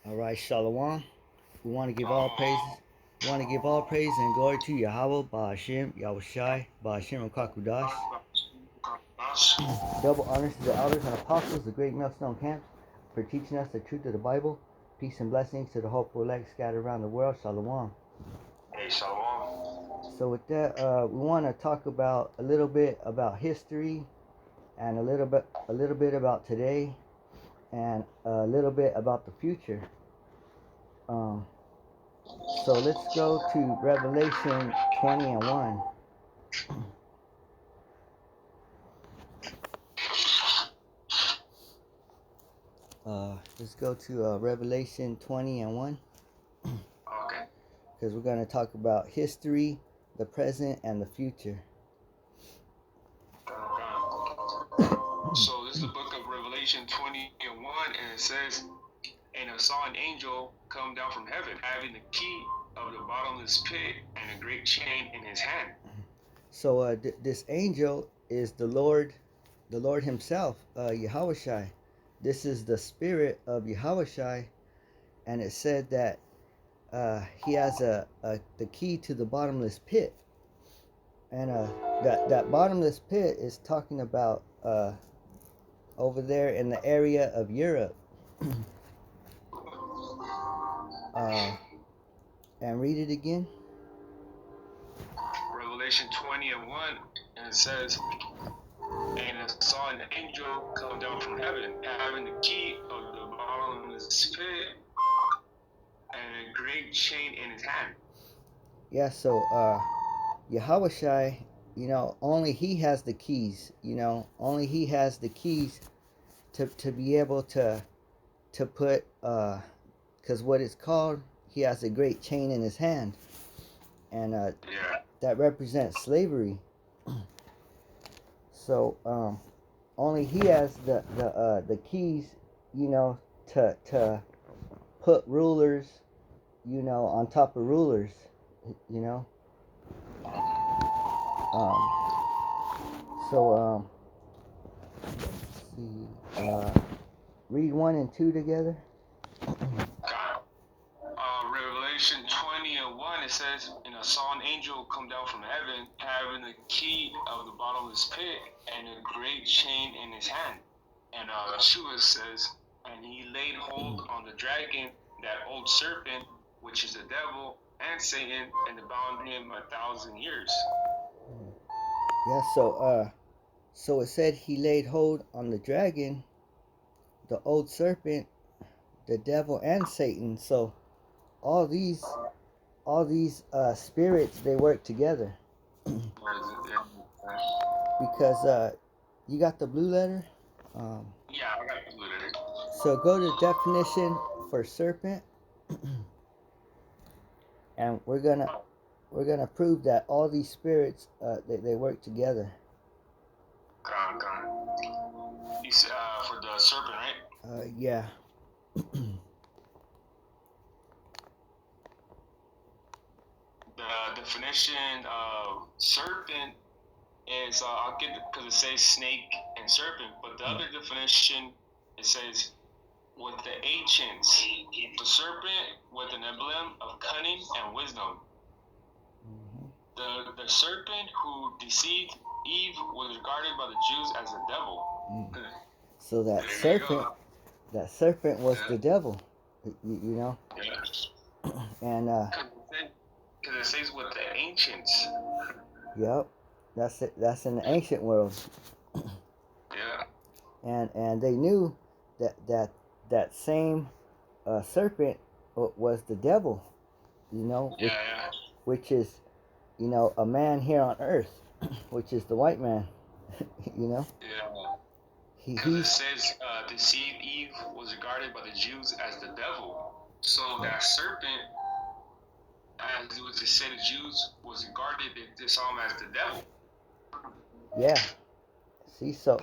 All right, Shalom. We want to give all praises. We want to give all praise and glory to Yahweh, Ba'ashim, Yahushai, Ba'ashim, Kakudash. Double honors to the elders and apostles, the great millstone camps, for teaching us the truth of the Bible. Peace and blessings to the hopeful elect scattered around the world. Shalom. Hey, Shalom. So with that, we want to talk about a little bit about history, and a little bit about today, and a little bit about the future. So let's go to Revelation 20 and 1. Let's go to Revelation 20 and 1. Okay. Because we're going to talk about history, the present, and the future. So this is the book of Revelation 20 and 1, and it says, "And I saw an angel come down from heaven, having the key of the bottomless pit and a great chain in his hand." So this angel is the Lord himself, Yahushai. This is the spirit of Yahushai, and it said that he has the key to the bottomless pit. And that bottomless pit is talking about over there in the area of Europe. And read it again. Revelation 20 and 1, and it says, "And I saw an angel come down from heaven, having the key of the bottomless pit and a great chain in his hand." Yeah, so Yahushai, only he has the keys, only he has the keys to be able to put, because what it's called, he has a great chain in his hand, and that represents slavery. So only he has the keys, to put rulers, on top of rulers, So let's see. Read 1 and 2 together. Revelation 20 and 1, it says, "And I saw an angel come down from heaven, having the key of the bottomless pit and a great chain in his hand." And 2, it says, "And he laid hold on the dragon, that old serpent, which is the devil and Satan, and bound him 1,000 years." Yeah, so it said he laid hold on the dragon, the old serpent, the devil, and Satan. So all these spirits, they work together. Because you got the blue letter. Yeah, I got the blue letter. So go to definition for serpent, and we're gonna prove that all these spirits, they work together. You said for the serpent, right? Yeah. The definition of serpent is, I'll get it because it says snake and serpent, but the other definition, it says, "With the ancients, the serpent with an emblem of cunning and wisdom." The serpent who deceived Eve was regarded by the Jews as a devil. So that serpent was the devil, you know. Yeah. And because it says with the ancients. Yep, that's it. That's in the ancient world. Yeah. And they knew that same serpent was the devil, which is, a man here on earth, which is the white man, Yeah. Because it says deceived Eve was regarded by the Jews as the devil. So that serpent, as it was to say, the Jews was regarded, they saw him as the devil. Yeah. See, so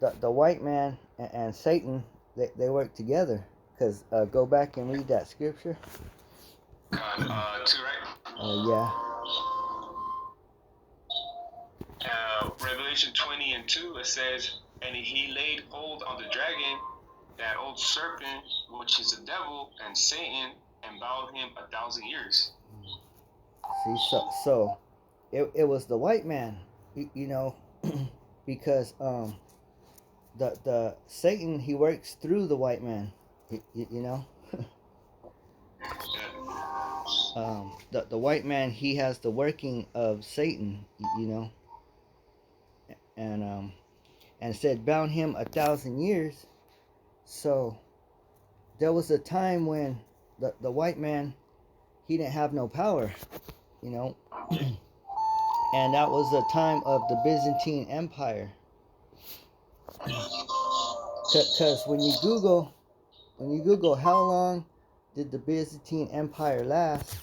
the white man and Satan, they work together. Because go back and read that scripture. 2, right? Yeah. Revelation 20 and 2, it says, "And he laid hold on the dragon, that old serpent, which is the devil and Satan, and bound him 1,000 years. See, so it was the white man, you know, because the Satan, he works through the white man, you know. The white man, he has the working of Satan, you know, and and said bound him 1,000 years. So there was a time when the white man, he didn't have no power, you know, and that was the time of the Byzantine Empire. Because when you Google how long did the Byzantine Empire last,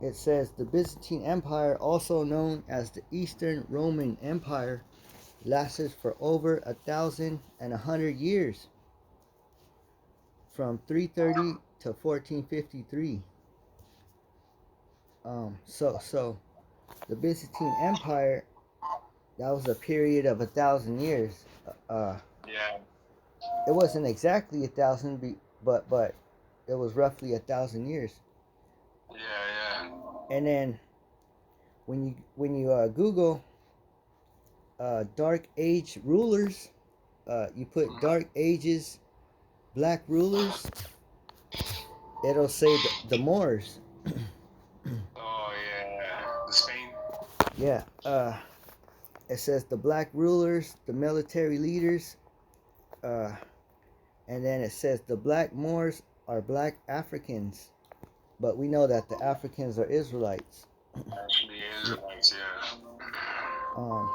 it says the Byzantine Empire, also known as the Eastern Roman Empire, lasted for over 1,100 years, from 330 to 1453. So the Byzantine Empire, that was a period of 1,000 years. Yeah. It wasn't exactly 1,000, but it was roughly 1,000 years. Yeah. And then when you Google Dark Age rulers, you put Dark Ages black rulers, it'll say the Moors. Oh yeah, the Spain. Yeah. It says the black rulers, the military leaders, and then it says the black Moors are black Africans, but we know that the Africans are Israelites. Actually, Israelites, yeah.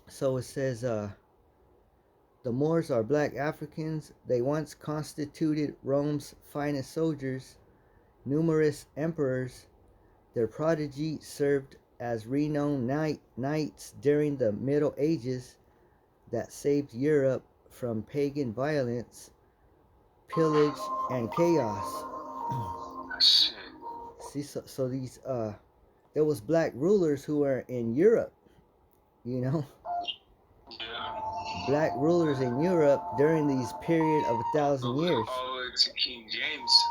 So it says the Moors are black Africans. They once constituted Rome's finest soldiers, numerous emperors. Their progeny served as renowned knights during the Middle Ages that saved Europe from pagan violence, pillage, and chaos. Shit. See, so these there was black rulers who were in Europe, you know. Yeah. Black rulers in Europe during these period of 1,000 years. Oh, it's King James.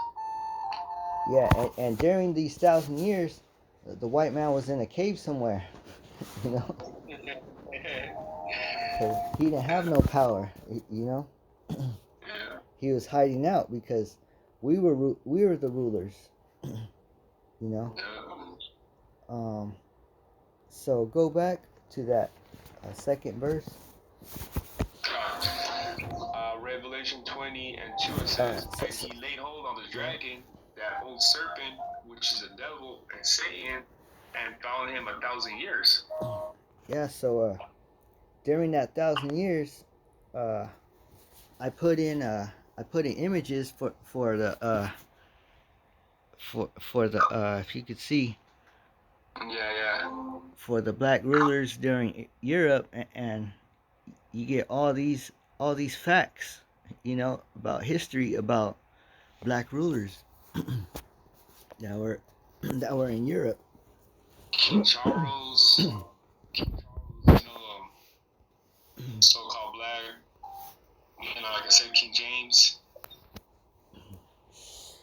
Yeah, and during these 1,000 years, the white man was in a cave somewhere, you know, because he didn't have no power, you know. Yeah. He was hiding out because we were the rulers, you know. Yeah. So go back to that second verse. Revelation 20 and 2, it says, and he laid hold on the dragon, that old serpent, which is the devil and Satan, and bound him 1,000 years. Yeah, so during that 1,000 years, I put in images for the if you could see. Yeah. For the black rulers during Europe, and you get all these facts, you know, about history about black rulers that were in Europe. King Charles, you know, so-called black, you know, like I said, King James.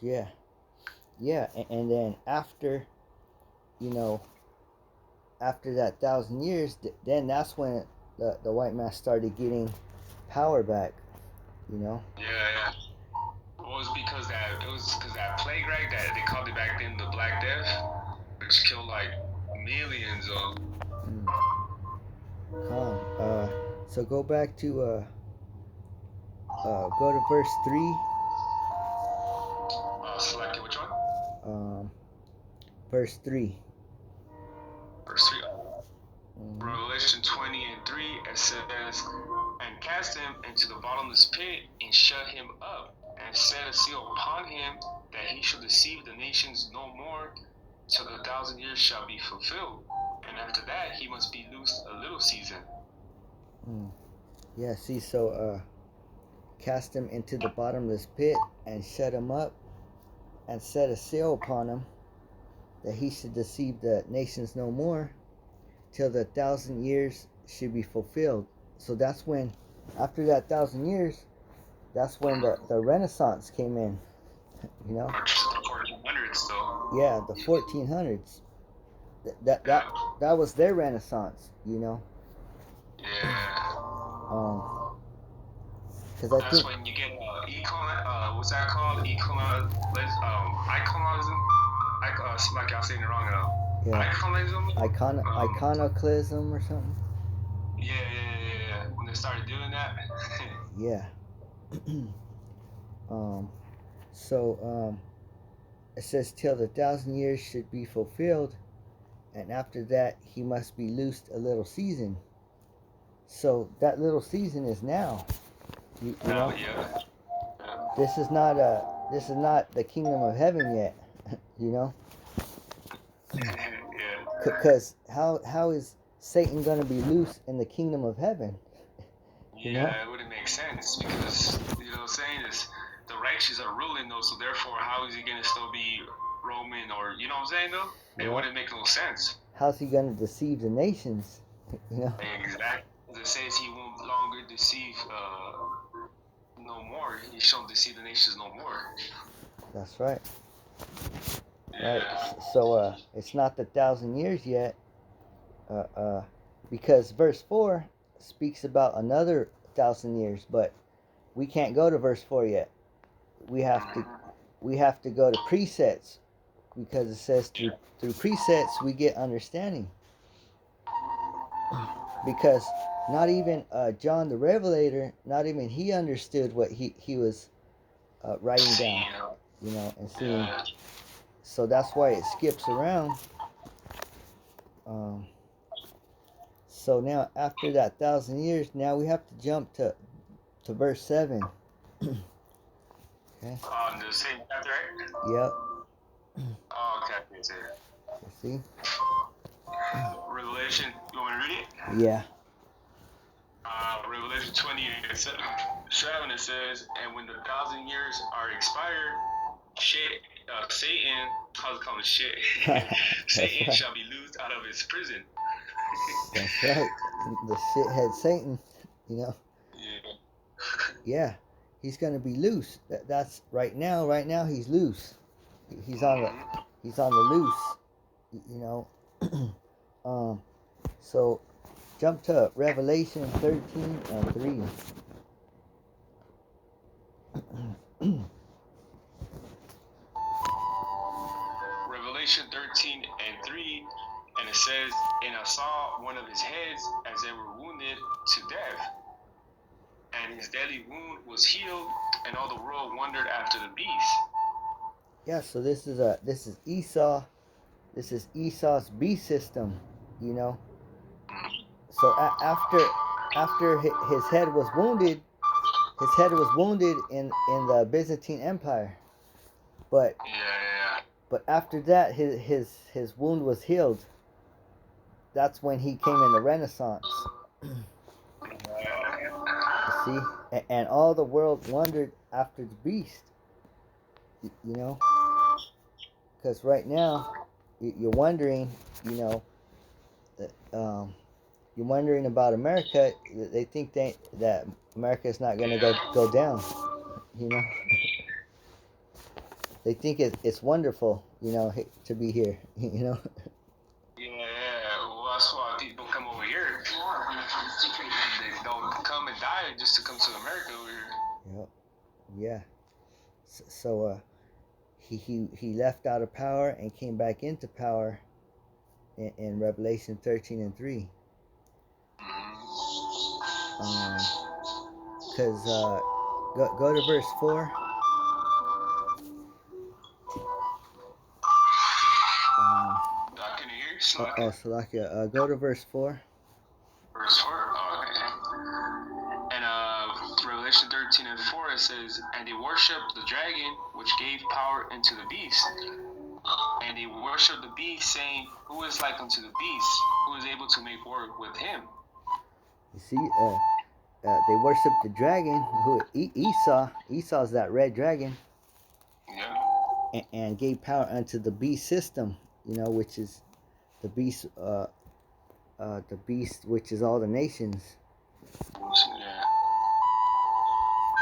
Yeah, and then after, you know, after that 1,000 years, then that's when the white man started getting power back, you know. Yeah. It was because that plague, right? That they called it back then the Black Death, which killed like millions of. So go back to go to verse 3. Select it, which one? Verse 3. Verse 3. Revelation 20 and 3, it says, and cast him into the bottomless pit, and shut him up, and set a seal upon him, that he shall deceive the nations no more, till the 1,000 years shall be fulfilled. And after that, he must be loosed a little season. Yeah, see, so cast him into the bottomless pit, and shut him up, and set a seal upon him, that he should deceive the nations no more, till the 1,000 years should be fulfilled. So that's when, after that 1,000 years, That's when the Renaissance came in. You know. Or just the 1400s, though. Yeah, the 1400s. That that Yeah. that was their Renaissance. You know. Yeah. Because I That's think. when you get what's that called? Iconism. Like I was saying it wrong. Yeah. Iconism. Iconoclasm or something. Yeah. When they started doing that. Yeah. um. So it says till the 1,000 years should be fulfilled, and after that he must be loosed a little season. So that little season is now. You know. Yeah. This is not the kingdom of heaven yet. You know. Yeah. Because how is Satan going to be loose in the kingdom of heaven? You know? Yeah, it wouldn't make sense because you know what I'm saying is the righteous are ruling though, so therefore how is he gonna still be Roman or you know what I'm saying though? It wouldn't make no sense. How's he going to deceive the nations? You know? Exactly. It says he won't longer deceive no more. He shall deceive the nations no more. That's right. Yeah. Right. So it's not the 1,000 years yet. Because verse 4 speaks about another 1,000 years, but we can't go to verse 4 yet. We have to go to precepts, because it says through precepts we get understanding. Because not even John the Revelator, not even he understood what he was writing down, you know, and seeing. Yeah. So that's why it skips around. So now after that 1,000 years, now we have to jump to verse 7. Okay. On the same chapter, right? Yep. Oh, okay. It's here. You see? Revelation. You want me to read it? Yeah. Revelation 20:7 it says, and when the 1,000 years are expired, Satan, how's it called shit? Satan shall be loosed out of his prison. That's right. The shithead Satan, you know. Yeah. Yeah. He's gonna be loose. That's right now. Right now he's loose. He's on the loose. You know. So jump to Revelation 13:3. Revelation 13:3, and it says, and I saw one of his heads as they were wounded to death, and his deadly wound was healed, and all the world wondered after the beast. Yeah, so this is Esau. This is Esau's beast system, you know. So after his head was wounded, in the Byzantine Empire, but after that his wound was healed. That's when he came in the Renaissance. You see, and all the world wondered after the beast. You know, because right now you're wondering, you know, you're wondering about America. They think that America is not going to go down. You know, they think it's wonderful, you know, to be here. You know. Yeah. Well, that's why people come over here. They don't come and die just to come to America over here. Yep. Yeah. So he left out of power and came back into power in Revelation 13:3. Because go to verse 4. Can you hear? Oh, Salakia. Go to verse 4. Verse 4? Oh, okay. And Revelation 13:4 it says, and they worshipped the dragon, which gave power into the beast. And they worshipped the beast, saying, who is like unto the beast, who is able to make war with him? You see, they worshiped the dragon, who Esau. Esau's that red dragon. Yeah. And gave power unto the beast system, you know, which is the beast, which is all the nations.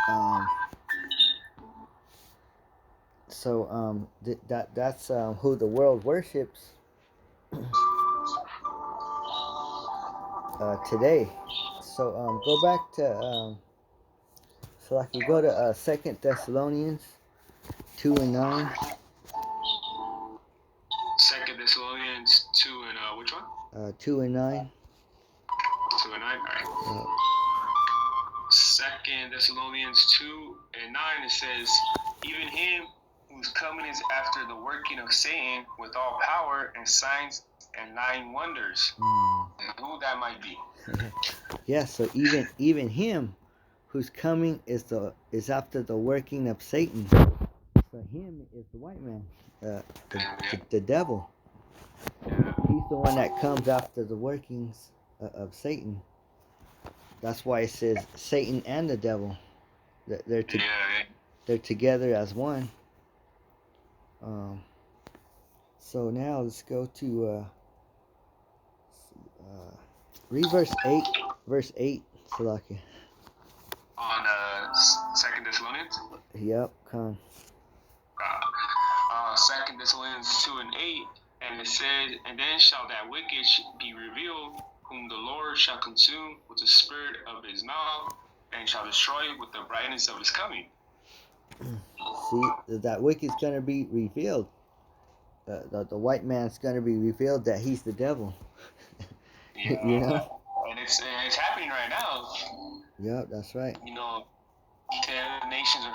Yeah. So that's who the world worships today. So go back to so I can go to 2 Thessalonians 2:9. 2 Thessalonians 2 and which one? 2:9. 2 and 9. All right. 2 Thessalonians 2 and 9. It says, even him whose coming is after the working of Satan with all power and signs and lying wonders. And who that might be. Yeah, so even him whose coming is after the working of Satan. So him is the white man, the devil. He's the one that comes after the workings of Satan. That's why it says Satan and the devil. They're together as one. So now let's go to read verse 8. Verse 8, Salakia. On 2 Thessalonians? Yep, come. 2 Thessalonians 2 and 8, and it said, and then shall that wicked be revealed, whom the Lord shall consume with the spirit of his mouth, and shall destroy with the brightness of his coming. See, that wicked's going to be revealed. The white man's going to be revealed that he's the devil. Yeah. You know? And it's happening right now. Yep, that's right. You know, the nations are,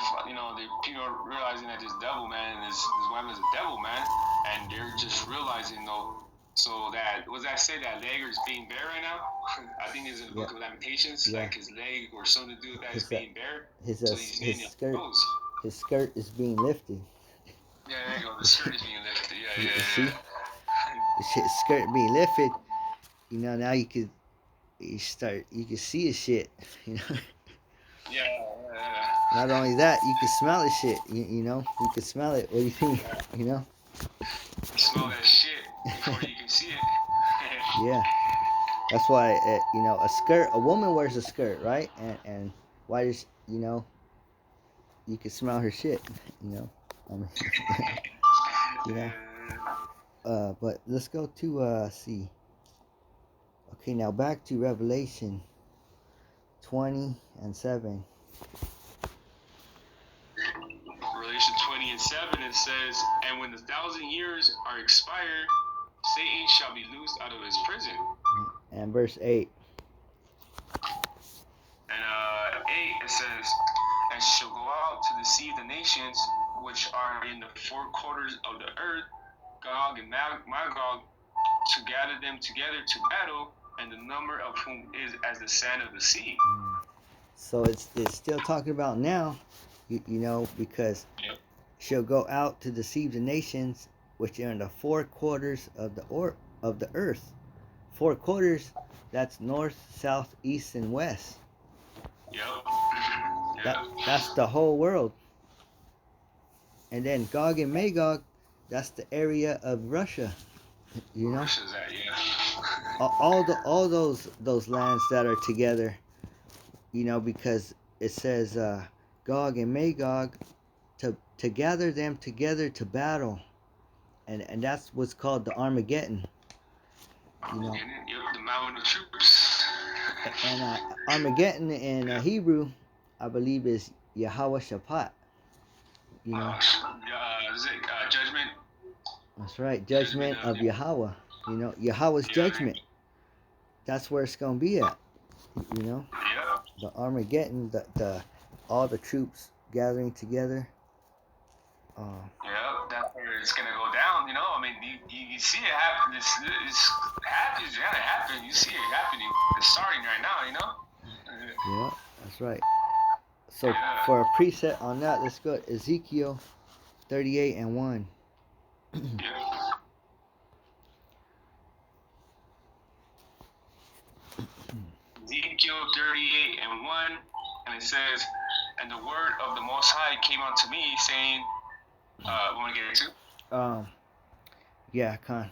people are realizing that this devil, man, this woman's a devil, man, and they're just realizing, though, so that, what does that say, that leg is being bare right now? I think it's in the book of Lamentations, like his leg or something to do with that is being bare. His skirt is being lifted. Yeah, there you go, the skirt is being lifted, yeah. See? His skirt being lifted, now you can see his shit, Yeah. Not only that, you can smell his shit, you can smell it. What do you think, You smell that shit before you can see it. Yeah. That's why, a woman wears a skirt, right? And why does, you can smell her shit, but let's go to, see. Okay, now back to Revelation 20 and 7. Revelation 20 and 7, it says, and when the 1,000 years are expired, Satan shall be loosed out of his prison. And verse 8. And 8, it says, and shall go out to deceive the nations which are in the four quarters of the earth, Gog and Magog, to gather them together to battle, and the number of whom is as the sand of the sea. So it's still talking about now, because she'll go out to deceive the nations which are in the four quarters of the earth. Four quarters, that's north, south, east, and west. Yep. That's the whole world. And then Gog and Magog, that's the area of Russia. Russia's that, yeah. all those lands that are together, because it says Gog and Magog to gather them together to battle, and that's what's called the Armageddon. Yep, the mountain of troops. And Armageddon in Hebrew, I believe, is Yahweh Shaphat. Is it judgment? That's right, judgment of Yahweh. Yahweh's judgment. That's where it's gonna be at. Yeah. The Armageddon, the all the troops gathering together. That's where it's gonna go down. I mean, you see it happen. It's gonna happen. You see it happening. It's starting right now. Yeah, that's right. So for a preset on that, let's go to Ezekiel 38 and 1. Ezekiel 38 and 1, and it says, and the word of the Most High came unto me, saying, want to get into? Yeah, Khan.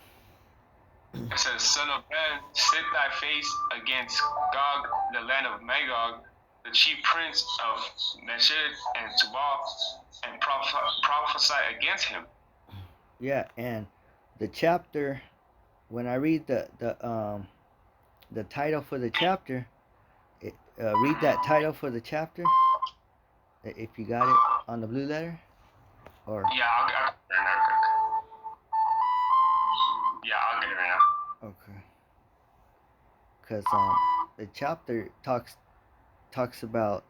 It says, son of man, set thy face against Gog, the land of Magog, the chief prince of Meshech and Tubal, and prophesy against him. Yeah, and the chapter, when I read the title for the chapter, read that title for the chapter, if you got it on the blue letter, or Yeah, I'll get it right now. Yeah, I'll get it right now. okay, because the chapter talks about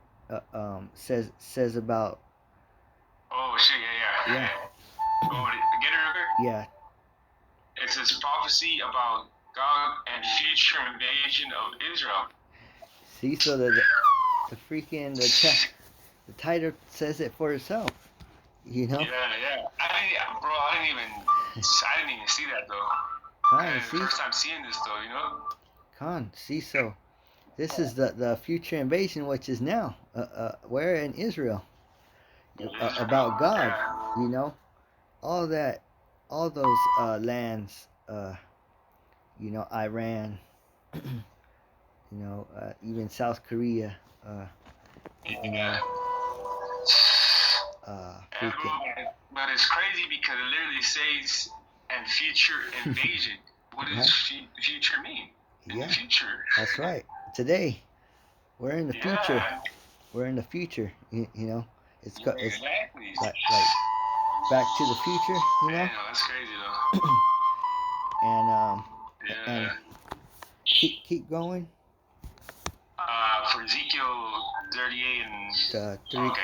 says about Oh shit, yeah. Oh, get it real quick? yeah. It says prophecy about God and future invasion of Israel. See, so the freaking the title says it for itself, you know. Yeah. I didn't even see that though. First time seeing this though, you know. See, so this is the future invasion, which is now where in Israel, about God, you know, all those lands, you know, Iran, you know, even South Korea, you know, freaking. But it's crazy because it literally says and future invasion. What does future mean? In the future. That's right. Today, we're in the future. We're in the future. You know, it's exactly. like Back to the Future. You know. Yeah, that's crazy though. and keep going. For Ezekiel 38 and 3. Okay.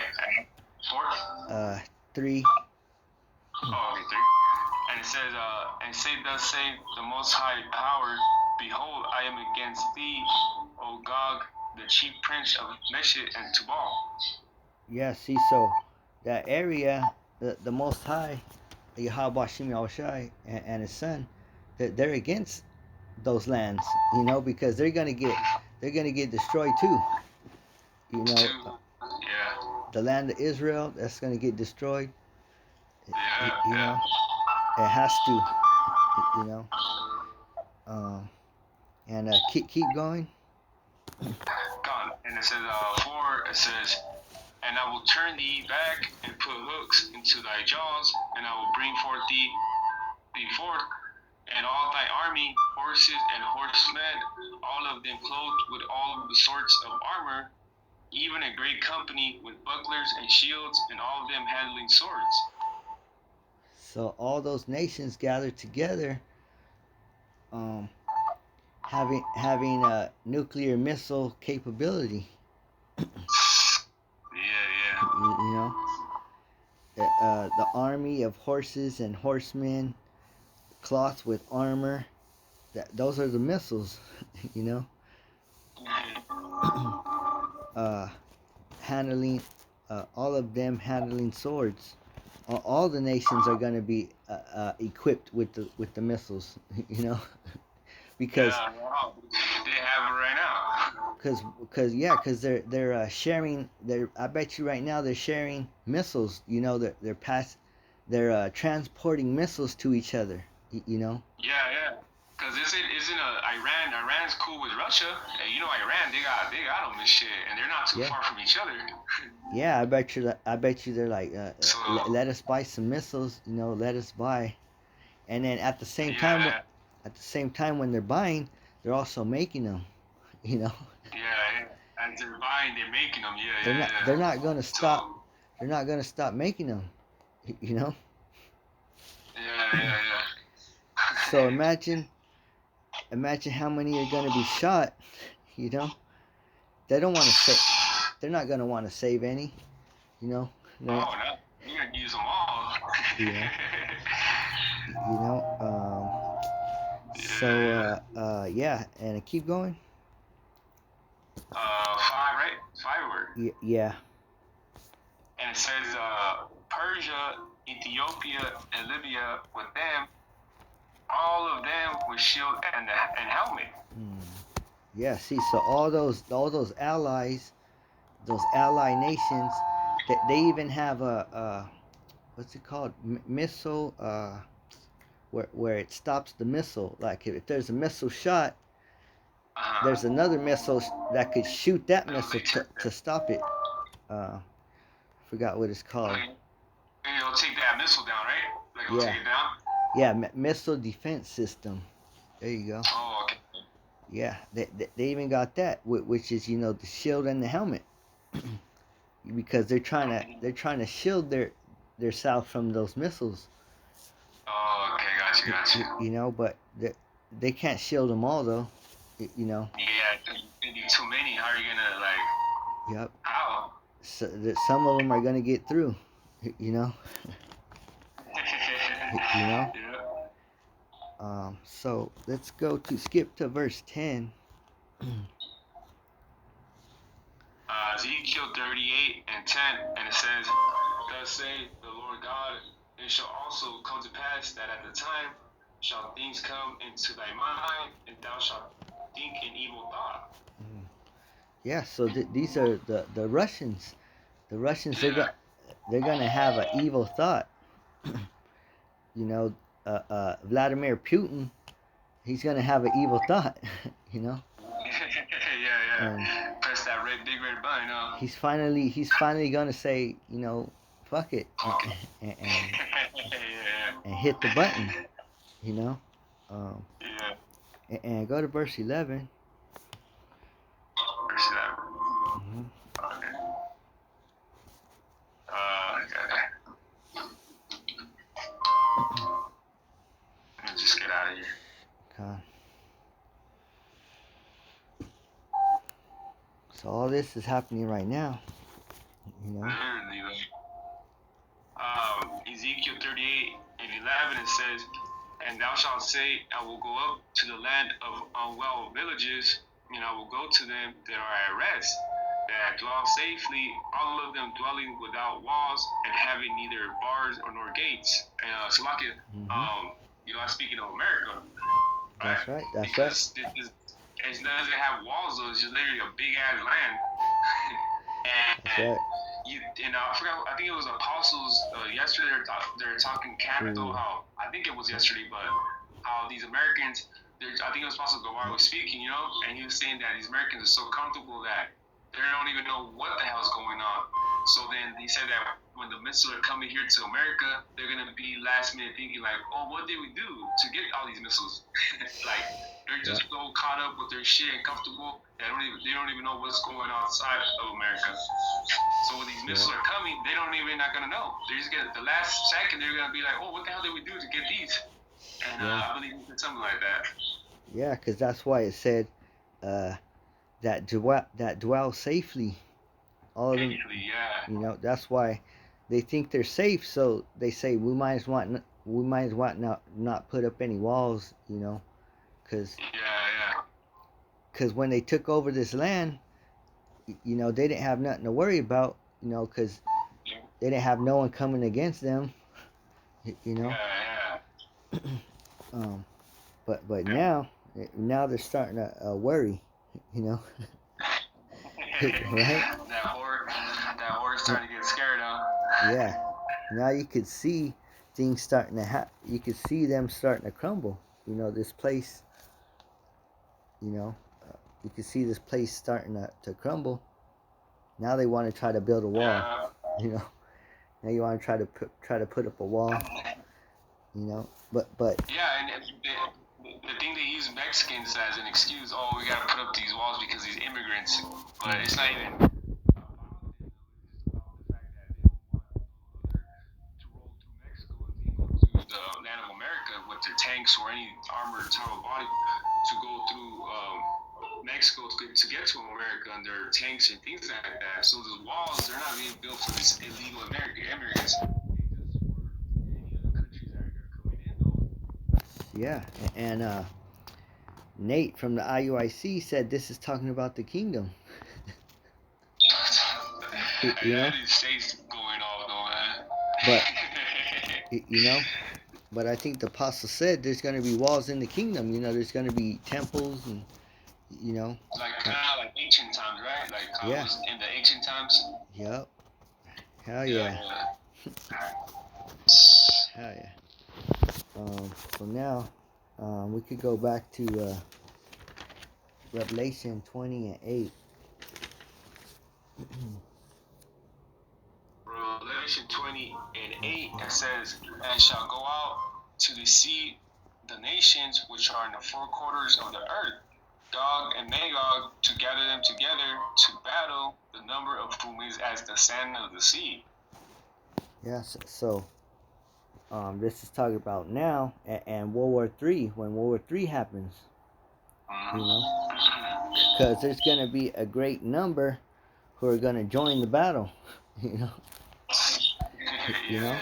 4. 3. Oh, okay, 3. And it says, and say, thus say the Most High Power, behold, I am against thee, O Gog, the chief prince of Meshech and Tubal. Yeah, see, so that area, the Most High, Yahweh Shem Yahushai and his son, they're against those lands, you know, because they're gonna get destroyed too. You know, the land of Israel, that's gonna get destroyed. You know, it has to. You know, and keep going. God, and it says 4. It says, and I will turn thee back and put hooks into thy jaws, and I will bring forth thee forth, and all thy army, horses and horsemen, all of them clothed with all the sorts of armor, even a great company with bucklers and shields, and all of them handling swords. So all those nations gathered together, having a nuclear missile capability. You know, the army of horses and horsemen, cloth with armor. Those are the missiles. You know. Handling, all of them handling swords. All the nations are going to be equipped with the missiles. You know. Because they have it right now. Because they're sharing. I bet you right now they're sharing missiles. You know, they're transporting missiles to each other. You know. Yeah. Because isn't Iran? Iran's cool with Russia, and you know Iran, they got them and shit, and they're not too far from each other. Yeah, I bet you they're like, let us buy some missiles. You know, let us buy, and then at the same time when they're buying, they're also making them. You know. Yeah. As they're buying, they're making them. They're not gonna stop. They're not gonna stop making them. You know. Yeah. So imagine how many are gonna be shot. You know. They don't want to save. They're not gonna want to save any. You know. No. You're gonna use them all. Yeah. You know. So yeah, and keep going. 5, right? 5 word. Yeah. And it says Persia, Ethiopia, and Libya with them, all of them with shield and helmet. Yeah. See, so all those allies, those ally nations, they even have a what's it called? Missile. Where it stops the missile. Like if there's a missile shot, there's another missile that could shoot that missile to stop it. Forgot what it's called. they'll take that missile down, right? Like they'll take it down. Yeah, missile defense system. There you go. Oh, okay. Yeah, they even got that, which is the shield and the helmet, because they're trying to shield their south from those missiles. Oh, okay, got you. But they can't shield them all though. Yeah, too many. How are you gonna like? Yep. How? So some of them are gonna get through. You know. Yeah. So let's skip to verse 10. Ezekiel 38 and 10, and it says, "Thus say the Lord God, it shall also come to pass that at the time shall things come into thy mind, and thou shalt think an evil thought." Yeah, so these are the Russians. The Russians, they're gonna have an evil thought. Vladimir Putin, he's gonna have an evil thought. Yeah. Press that big red button. He's finally gonna say, fuck it, and hit the button. Yeah. And go to verse 11. Verse 11. Mm-hmm. Okay. Let me just get out of here. Okay. So all this is happening right now. Ezekiel 38 and 11, it says, "And thou shalt say, I will go up to the land of unwell villages, and I will go to them that are at rest, that dwell safely, all of them dwelling without walls, and having neither bars nor gates." And Slovakia, I'm speaking of America. That's right. Because it doesn't have walls, though. It's just literally a big ass land. That's right. I forgot. I think it was Apostles yesterday. They're talking capital. How I think it was yesterday, but how these Americans. I think it was Apostle Guevara was speaking, and he was saying that these Americans are so comfortable that they don't even know what the hell is going on. So then he said that when the missiles are coming here to America, they're gonna be last minute thinking like, "Oh, what did we do to get all these missiles?" Like they're just so caught up with their shit and comfortable that they don't even know what's going on outside of America. So when these missiles are coming, they don't even not gonna know. They're just gonna the last second they're gonna be like, "Oh, what the hell did we do to get these?" And I believe it's something like that. Yeah, because that's why it said that dwell safely. All of them, that's why they think they're safe. So they say we might as well not put up any walls, because when they took over this land, they didn't have nothing to worry about, because they didn't have no one coming against them, But now they're starting to worry, right? That horror starting to get scared, huh? Yeah. Now you could see things starting to you could see them starting to crumble. This place. You could see this place starting to crumble. Now they want to try to build a wall. Now you want to try to put up a wall. But. Yeah, and the thing they use Mexicans as an excuse. Oh, we gotta put up these walls because these immigrants. But it's not even. The land of America with their tanks or any armored type of body to go through Mexico to get to America and their tanks and things like that. So the walls, they're not being built for these illegal immigrants. Yeah, and Nate from the IUIC said this is talking about the kingdom. United States going off though, man. But I think the apostle said there's going to be walls in the kingdom. There's going to be temples and, like kind of like ancient times, right? Like how it was in the ancient times. Yep. Hell yeah. Hell yeah. So now, we could go back to Revelation 20 and 8. Revelation Revelation 20 and 8, it says, and shall go out to deceive the nations which are in the four quarters of the earth, Gog and Magog, to gather them together to battle, the number of whom is as the sand of the sea. Yes. So this is talking about now and World War III, when World War III happens. You know, because there's going to be a great number who are going to join the battle. You know, you know,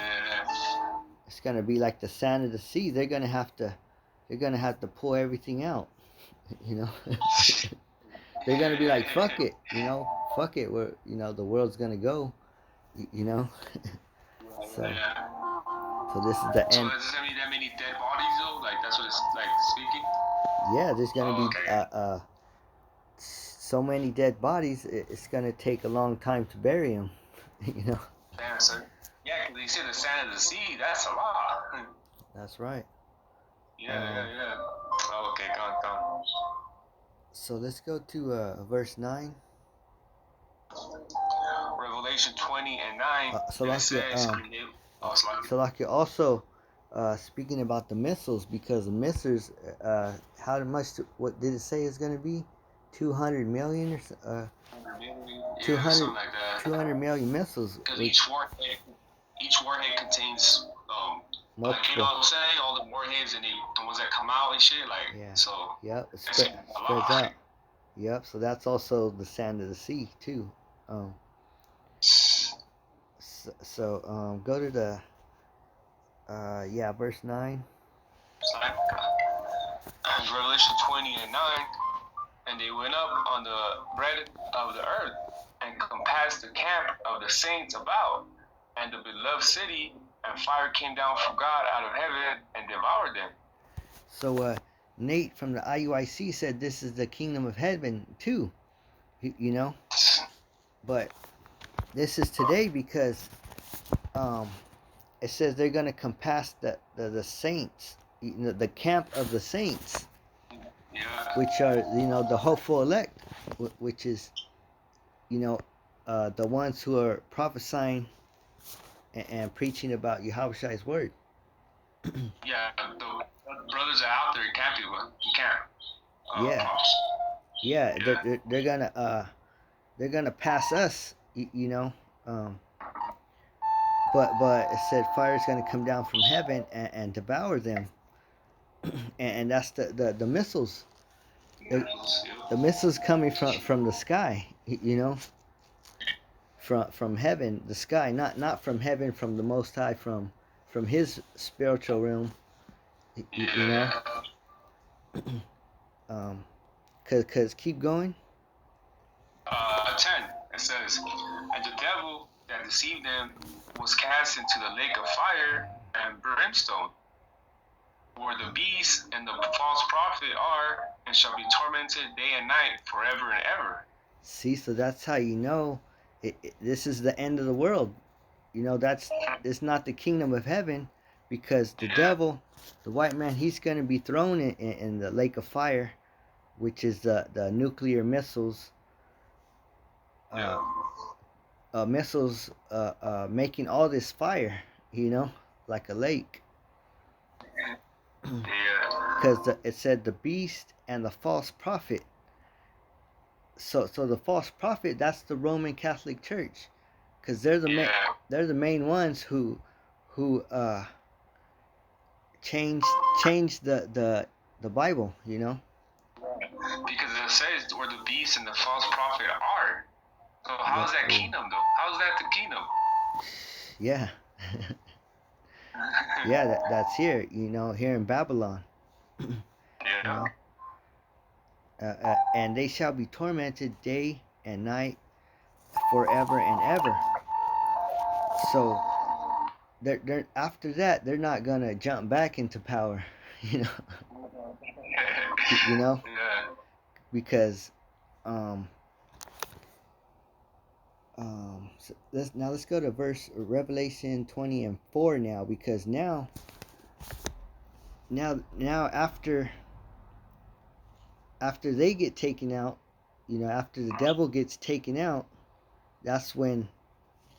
it's going to be like the sand of the sea. They're going to have to pull everything out. You know, they're going to be like, fuck it. You know, fuck it. Where the world's going to go. You know, so this is the end. So there's gonna be that many dead bodies though. Like that's what it's like speaking. Yeah, there's going to be so many dead bodies. It's going to take a long time to bury them. You know. Damn, sir. Yeah, because you said the sand of the sea. That's a lot. That's right. Yeah. Oh, okay, come. So let's go to verse 9. Revelation 20 and 9. Salakia, also speaking about the missiles, because the missiles, how much? What did it say is going to be? 200 million or 200 like that. 200 million missiles. Because each warhead contains multiple. Like, you know what I'm saying? All the warheads and the ones that come out and shit. Like, yeah. So. Yep. It spreads out. Yep. So that's also the sand of the sea too. So go to the verse 9. Revelation 20 and 9. And they went up on the breadth of the earth and compassed the camp of the saints about and the beloved city, and fire came down from God out of heaven and devoured them. So Nate from the IUIC said this is the kingdom of heaven too, you know, but this is today because it says they're going to compass the saints, the camp of the saints, which are the hopeful elect, which is the ones who are prophesying and preaching about Yahushai's word. Yeah, the brothers are out there. You can't. They're gonna pass us, but it said fire is gonna come down from heaven and devour them, and that's the missiles. The missiles coming from the sky, from heaven, the sky, not from heaven, from the Most High, from His spiritual realm, Cause keep going. 10. It says, and the devil that deceived them was cast into the lake of fire and brimstone, where the beast and the false prophet are, and shall be tormented day and night forever and ever. See, so that's how you know this is the end of the world. It's not the kingdom of heaven, because the devil, the white man, he's going to be thrown in the lake of fire, which is the nuclear missiles. Missiles making all this fire, like a lake. Because it said the beast and the false prophet. So the false prophet, that's the Roman Catholic Church, because they're the main ones who changed the Bible, Because it says where the beast and the false prophet are. So how's that kingdom though? How's that the kingdom? Yeah. Yeah, that's here, here in Babylon. Yeah. And they shall be tormented day and night forever and ever. So they're after that, they're not gonna jump back into power, because so let's go to Revelation 20 and 4 now, because now after they get taken out, after the devil gets taken out, that's when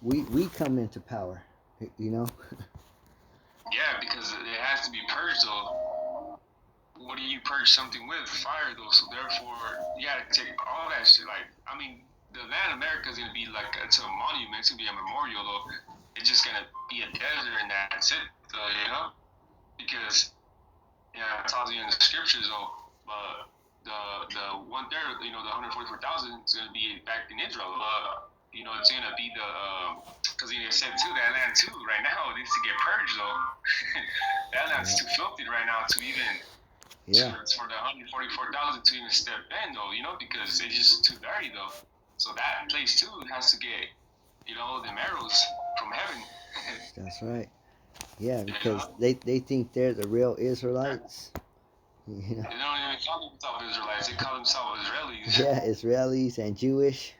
we come into power, you know. Yeah, because it has to be purged though. What do you purge something with? Fire though. So therefore, you gotta take all that shit. Like, I mean, the land of America is gonna be like it's a monument. It's gonna be a memorial though. It's just gonna be a desert and that's it. You know, because yeah, it tells you in the scriptures though. But the 1/3, you know, the 144,000 is gonna be back in Israel. You know, it's gonna be the because they said too that land too right now it needs to get purged though. That land's too filthy right now to even for the 144,000 to even step in though, you know, because it's just too dirty though. So that place too has to get, you know, them arrows from heaven. That's right. Yeah, because they think they're the real Israelites. You know? They don't even call themselves Israelites. They call themselves Israelis. Yeah, Israelis and Jewish.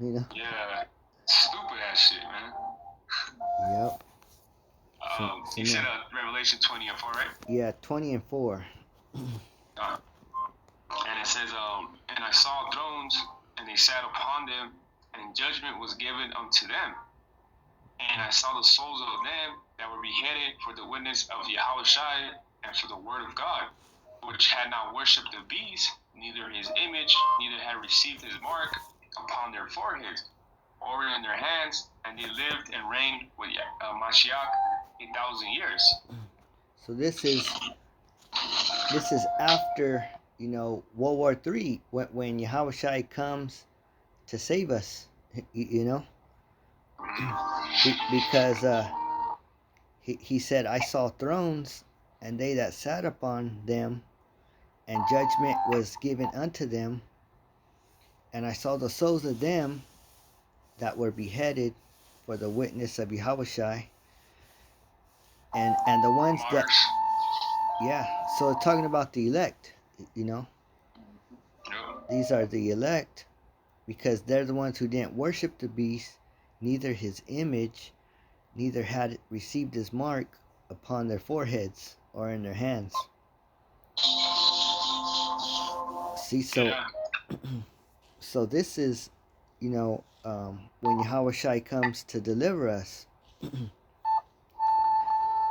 You know. Yeah, stupid ass shit, man. Yep. You said Revelation 20 and 4, right? Yeah, 20 and 4. And it says, and I saw thrones, and they sat upon them, and judgment was given unto them. And I saw the souls of them that were beheaded for the witness of Yahushua and for the word of God, which had not worshipped the beast, neither his image, neither had received his mark upon their foreheads or in their hands, and they lived and reigned with Mashiach 1,000 years. So this is after, you know, World War III, when Yahushua comes to save us, you know, because he said, I saw thrones, and they that sat upon them, and judgment was given unto them, and I saw the souls of them that were beheaded for the witness of Yahushua, and the ones that, yeah, so it's talking about the elect, you know. These are the elect, because they're the ones who didn't worship the beast, neither his image, neither had received his mark upon their foreheads or in their hands. See, so this is, you know, when Yahushua comes to deliver us,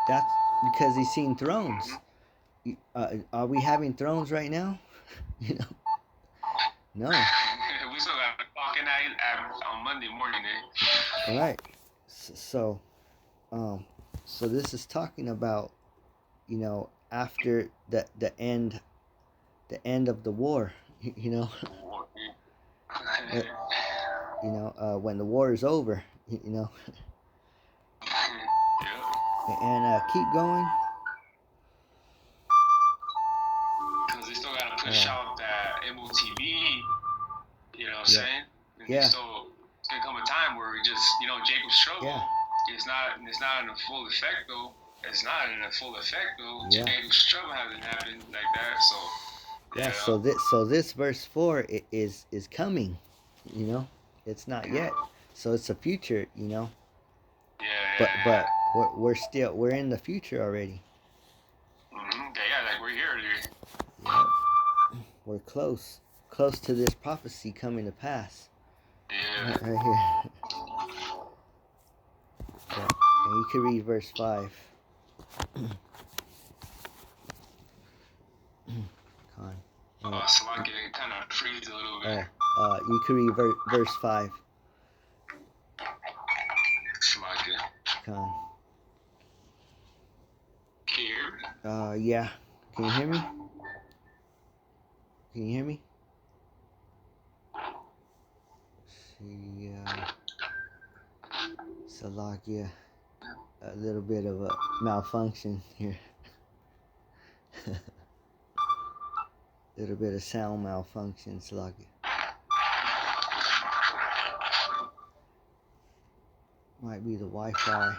that's because he's seen thrones. Are we having thrones right now? You know, no. We still got a clock in on Monday morning, eh? All right. So this is talking about, you know, after the end of the war, you know. You know, when the war is over, you know. And keep going. Because they still gotta push out that MOTV, you know what I'm saying? And it's gonna come a time where we just, you know, Jacob's trouble. It's not in a full effect though. Jacob's trouble hasn't happened like that, so. Yeah. So this verse 4 is coming, you know. It's not yet, so it's a future, you know. But we're in the future already. Yeah, like we're here, dude. Yeah. We're close to this prophecy coming to pass. Yeah. Right here. Yeah. And you can read verse 5. So I can kind of freeze a little bit. You can read verse 5. Con. Can you hear me? Yeah. Can you hear me? Can you hear me? See, Salakia. A little bit of a malfunction here. Little bit of sound malfunction, Salakia. Might be the Wi-Fi.